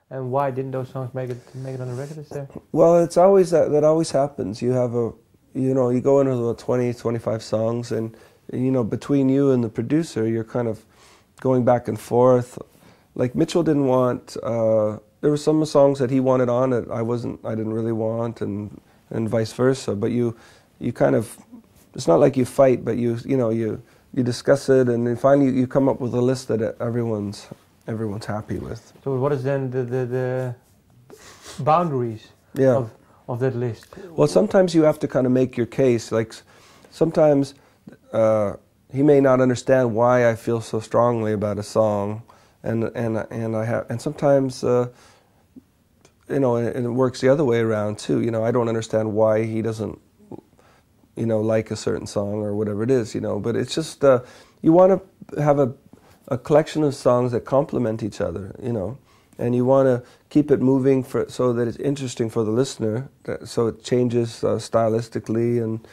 and why didn't those songs make it on the record? Is there? Well, it's always that always happens. You have you go into about 20, 25 songs, and between you and the producer, you're kind of going back and forth. Like Mitchell didn't want. There were some songs that he wanted on that I didn't really want, and vice versa. But you kind of, it's not like you fight, but you discuss it, and then finally you come up with a list that everyone's happy with. So what is then the boundaries of that list? Well, sometimes you have to kind of make your case. Like sometimes he may not understand why I feel so strongly about a song, and sometimes and it works the other way around too. I don't understand why he doesn't like a certain song or whatever it is. But it's just you want to have a collection of songs that complement each other. And you want to keep it moving so that it's interesting for the listener, so it changes stylistically and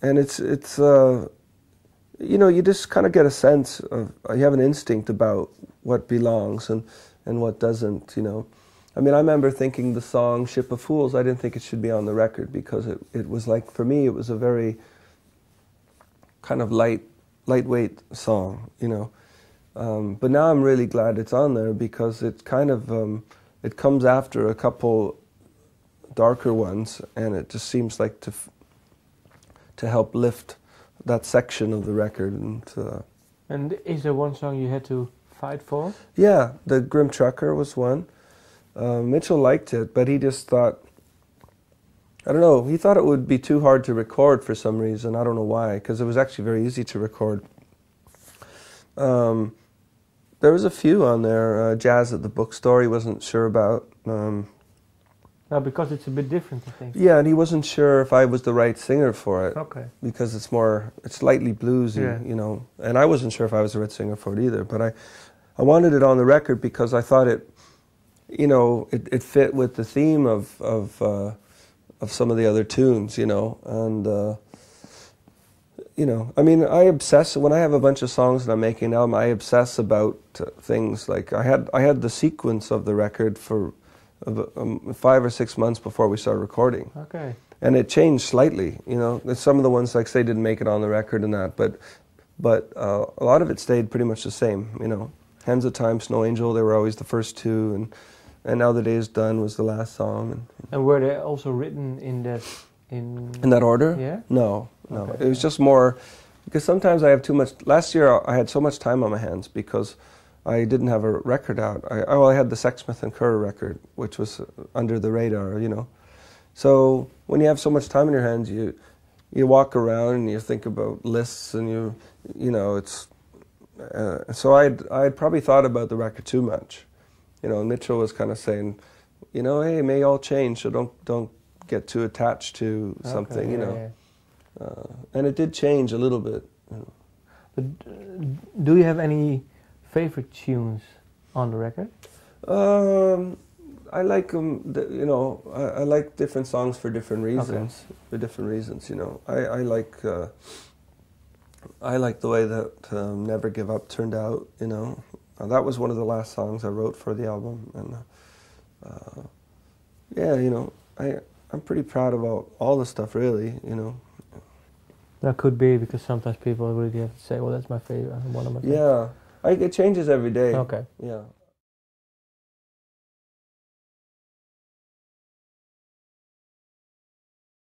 it's you just kind of get a sense of, you have an instinct about what belongs and what doesn't. I mean, I remember thinking the song "Ship of Fools," I didn't think it should be on the record because it was like, for me, it was a very kind of lightweight song, But now I'm really glad it's on there because it kind of it comes after a couple darker ones, and it just seems like to help lift that section of the record. And is there one song you had to fight for? Yeah, the Grim Trucker was one. Mitchell liked it, but he just thought, I don't know, he thought it would be too hard to record for some reason. I don't know why, because it was actually very easy to record. There was a few on there. Jazz at the Bookstore he wasn't sure about. No, because it's a bit different, I think. Yeah, and he wasn't sure if I was the right singer for it. Okay. Because it's lightly bluesy, and I wasn't sure if I was the right singer for it either. But I wanted it on the record because I thought it fit with the theme of some of the other tunes, and I mean, I obsess when I have a bunch of songs and I'm making an album. I obsess about things like I had the sequence of the record for 5 or 6 months before we started recording. Okay. And it changed slightly, Some of the ones, like say, didn't make it on the record and that, but a lot of it stayed pretty much the same, Hands of Time, Snow Angel, they were always the first two, and Now the Day is Done was the last song. And were they also written in that order? Yeah? No. Okay. It was just more, because sometimes I have too much. Last year I had so much time on my hands because I didn't have a record out. I had the Sexsmith and Kerr record, which was under the radar, So when you have so much time in your hands, you walk around and you think about lists, and it's. So I'd probably thought about the record too much, And Mitchell was kind of saying, hey, it may all change, so don't get too attached to something, Yeah. And it did change a little bit. But do you have any favorite tunes on the record? I like them. I like different songs for different reasons. Okay. For different reasons, I like the way that "Never Give Up" turned out. That was one of the last songs I wrote for the album, and I'm pretty proud about all the stuff, really. That could be because sometimes people really have to say, "Well, that's my favorite, one of my favorites." Yeah, it changes every day. Okay. Yeah.